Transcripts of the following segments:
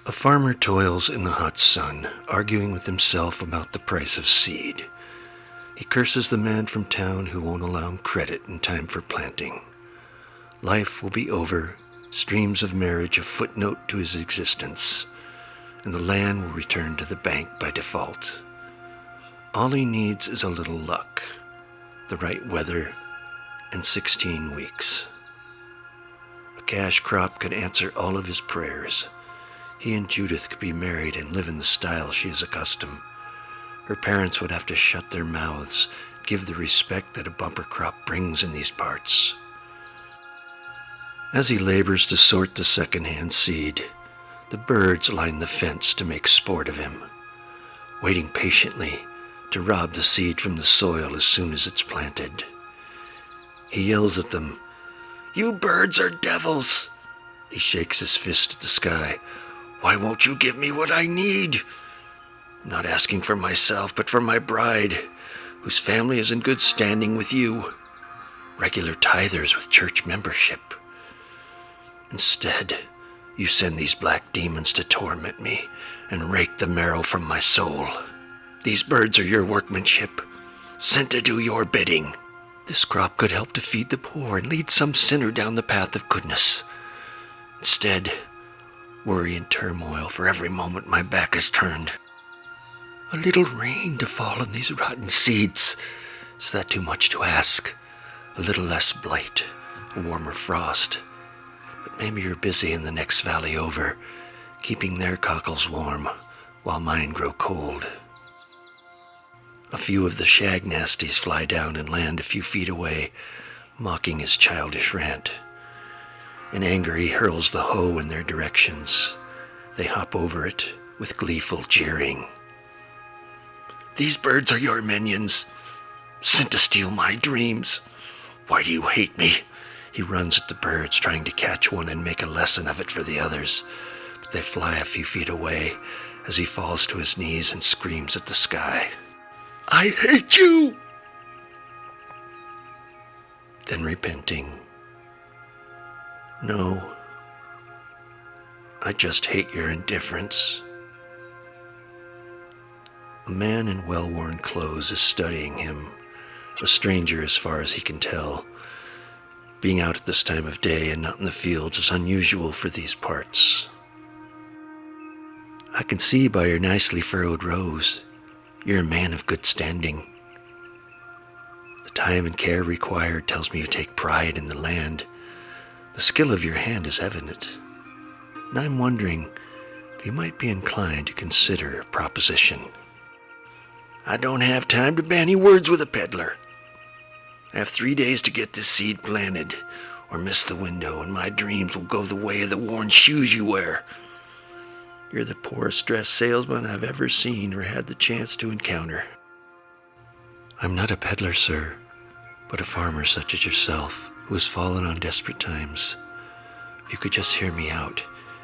A farmer toils in the hot sun, arguing with himself about the price of seed. He curses the man from town who won't allow him credit in time for planting. Life will be over, streams of marriage a footnote to his existence, and the land will return to the bank by default. All he needs is a little luck, the right weather, and 16 weeks. A cash crop could answer all of his prayers. He and Judith could be married and live in the style she is accustomed. Her parents would have to shut their mouths, give the respect that a bumper crop brings in these parts. As he labors to sort the second-hand seed, the birds line the fence to make sport of him, waiting patiently to rob the seed from the soil as soon as it's planted. He yells at them, "You birds are devils!" He shakes his fist at the sky. "Why won't you give me what I need? I'm not asking for myself, but for my bride, whose family is in good standing with you, regular tithers with church membership. Instead, you send these black demons to torment me and rake the marrow from my soul. These birds are your workmanship, sent to do your bidding. This crop could help to feed the poor and lead some sinner down the path of goodness. Instead, worry and turmoil for every moment my back is turned. A little rain to fall on these rotten seeds. Is that too much to ask? A little less blight, a warmer frost. But maybe you're busy in the next valley over, keeping their cockles warm while mine grow cold." A few of the shag nasties fly down and land a few feet away, mocking his childish rant. In anger, he hurls the hoe in their directions. They hop over it with gleeful jeering. "These birds are your minions, sent to steal my dreams. Why do you hate me?" He runs at the birds, trying to catch one and make a lesson of it for the others. But they fly a few feet away as he falls to his knees and screams at the sky, "I hate you!" Then repenting, "No, I just hate your indifference." A man in well-worn clothes is studying him, a stranger as far as he can tell. Being out at this time of day and not in the fields is unusual for these parts. "I can see by your nicely furrowed rows, you're a man of good standing. The time and care required tells me you take pride in the land. The skill of your hand is evident, and I'm wondering if you might be inclined to consider a proposition." "I don't have time to bandy words with a peddler. I have 3 days to get this seed planted, or miss the window, and my dreams will go the way of the worn shoes you wear. You're the poorest dressed salesman I've ever seen or had the chance to encounter." "I'm not a peddler, sir, but a farmer such as yourself, who has fallen on desperate times. If you could just hear me out,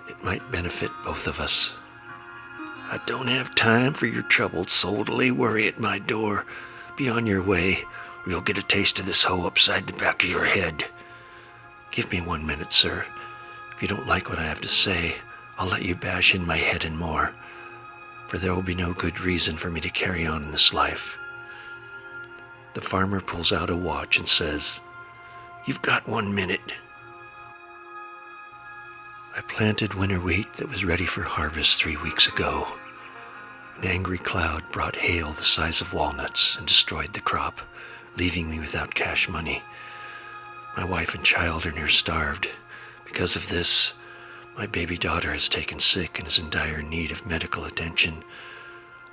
it might benefit both of us." "I don't have time for your troubled soul to lay worry at my door. Be on your way, or you'll get a taste of this hoe upside the back of your head. Give me 1 minute, sir. If you don't like what I have to say, I'll let you bash in my head and more, for there will be no good reason for me to carry on in this life." The farmer pulls out a watch and says, "You've got 1 minute. I planted winter wheat that was ready for harvest 3 weeks ago. An angry cloud brought hail the size of walnuts and destroyed the crop, leaving me without cash money. My wife and child are near starved. Because of this, my baby daughter has taken sick and is in dire need of medical attention.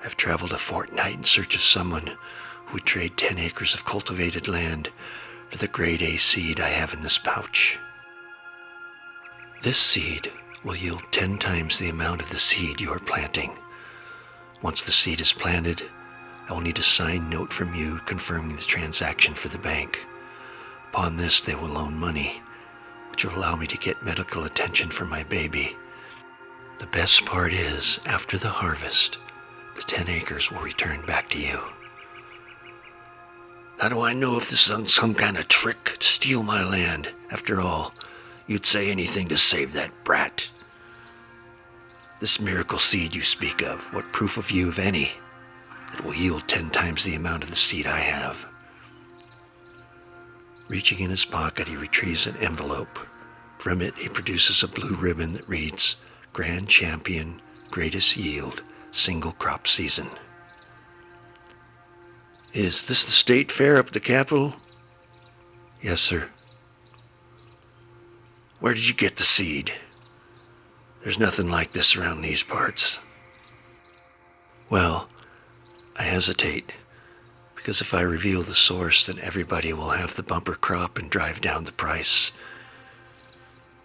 I've traveled a fortnight in search of someone who would trade 10 acres of cultivated land for the grade A seed I have in this pouch. This seed will yield 10 times the amount of the seed you are planting. Once the seed is planted, I will need a signed note from you confirming the transaction for the bank. Upon this, they will loan money, which will allow me to get medical attention for my baby. The best part is, after the harvest, the 10 acres will return back to you." "How do I know if this is some kind of trick to steal my land? After all, you'd say anything to save that brat." This miracle seed you speak of, what proof have you of any? It will yield 10 times the amount of the seed I have. Reaching in his pocket, he retrieves an envelope. From it, he produces a blue ribbon that reads, Grand Champion, Greatest Yield, Single Crop Season. Is this the state fair up at the Capitol? Yes, sir. Where did you get the seed? There's nothing like this around these parts. Well, I hesitate, because if I reveal the source, then everybody will have the bumper crop and drive down the price.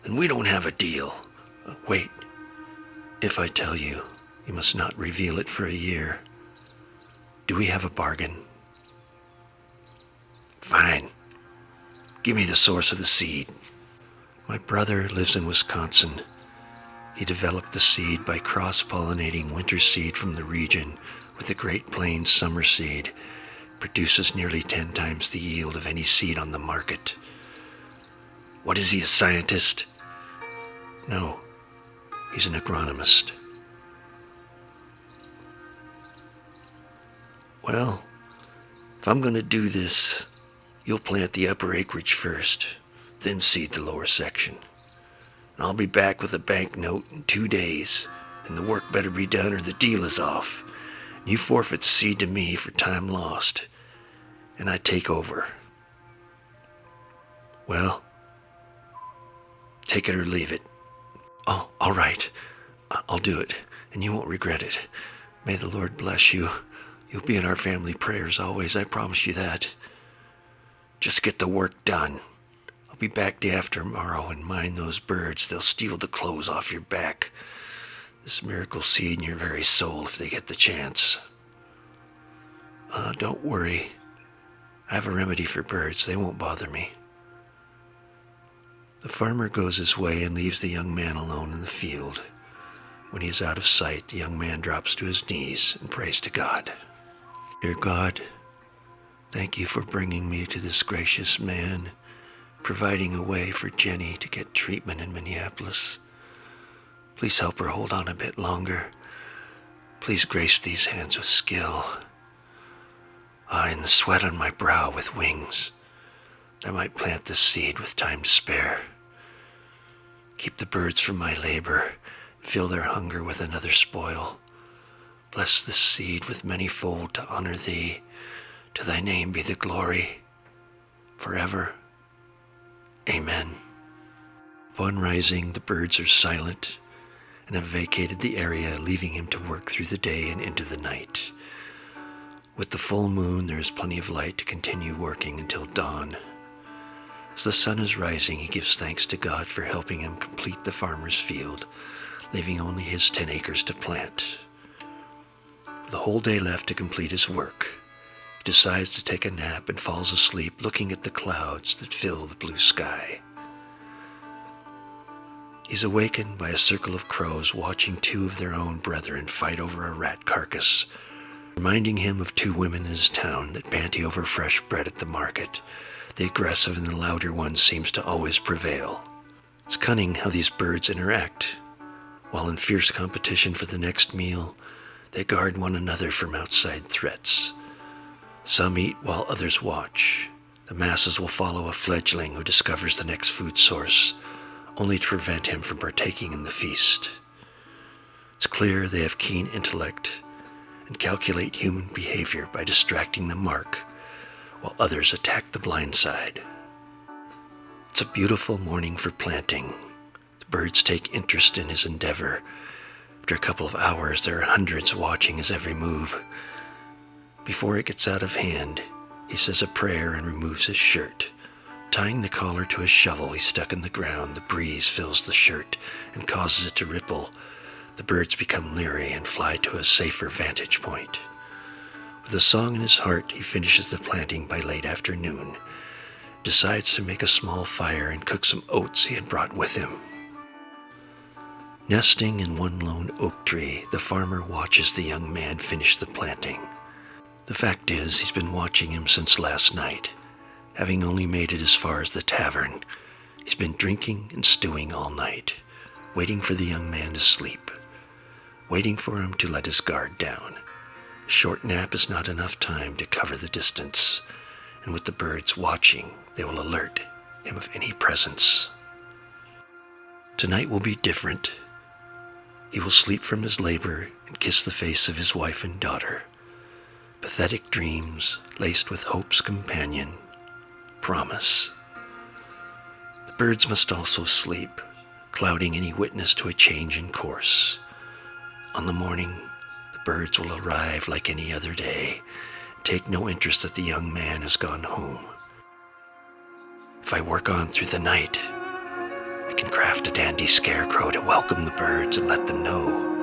Then we don't have a deal. Wait, if I tell you, you must not reveal it for a year. Do we have a bargain? Fine. Give me the source of the seed. My brother lives in Wisconsin. He developed the seed by cross-pollinating winter seed from the region with the Great Plains summer seed. It produces nearly 10 times the yield of any seed on the market. What is he, a scientist? No, he's an agronomist. Well, if I'm going to do this, you'll plant the upper acreage first, then seed the lower section. And I'll be back with a banknote in 2 days, and the work better be done or the deal is off. And you forfeit the seed to me for time lost, and I take over. Well, take it or leave it. Oh, all right. I'll do it, and you won't regret it. May the Lord bless you. You'll be in our family prayers always, I promise you that. Just get the work done. I'll be back day after tomorrow and mind those birds. They'll steal the clothes off your back. This miracle seed in your very soul if they get the chance. Don't worry. I have a remedy for birds. They won't bother me. The farmer goes his way and leaves the young man alone in the field. When he is out of sight, the young man drops to his knees and prays to God. Dear God, thank you for bringing me to this gracious man, providing a way for Jenny to get treatment in Minneapolis. Please help her hold on a bit longer. Please grace these hands with skill. And the sweat on my brow with wings. I might plant this seed with time to spare. Keep the birds from my labor, fill their hunger with another spoil. Bless this seed with many-fold to honor thee. To thy name be the glory, forever. Amen. Upon rising, the birds are silent and have vacated the area, leaving him to work through the day and into the night. With the full moon, there is plenty of light to continue working until dawn. As the sun is rising, he gives thanks to God for helping him complete the farmer's field, leaving only his 10 acres to plant. With the whole day left to complete his work, he decides to take a nap and falls asleep looking at the clouds that fill the blue sky. He's awakened by a circle of crows watching 2 of their own brethren fight over a rat carcass, reminding him of 2 women in his town that banty over fresh bread at the market. The aggressive and the louder one seems to always prevail. It's cunning how these birds interact. While in fierce competition for the next meal, they guard one another from outside threats. Some eat while others watch. The masses will follow a fledgling who discovers the next food source, only to prevent him from partaking in the feast. It's clear they have keen intellect and calculate human behavior by distracting the mark, while others attack the blind side. It's a beautiful morning for planting. The birds take interest in his endeavor. After a couple of hours, there are hundreds watching his every move. Before it gets out of hand, he says a prayer and removes his shirt. Tying the collar to a shovel he stuck in the ground, the breeze fills the shirt and causes it to ripple. The birds become leery and fly to a safer vantage point. With a song in his heart, he finishes the planting by late afternoon, decides to make a small fire and cook some oats he had brought with him. Nesting in one lone oak tree, the farmer watches the young man finish the planting. The fact is, he's been watching him since last night. Having only made it as far as the tavern, he's been drinking and stewing all night, waiting for the young man to sleep. waiting for him to let his guard down. A short nap is not enough time to cover the distance, and with the birds watching, they will alert him of any presence. Tonight will be different. He will sleep from his labor and kiss the face of his wife and daughter. Pathetic dreams laced with hope's companion, promise. The birds must also sleep, clouding any witness to a change in course. On the morning, the birds will arrive like any other day, take no interest that the young man has gone home. If I work on through the night, I can craft a dandy scarecrow to welcome the birds and let them know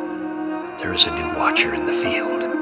there is a new watcher in the field.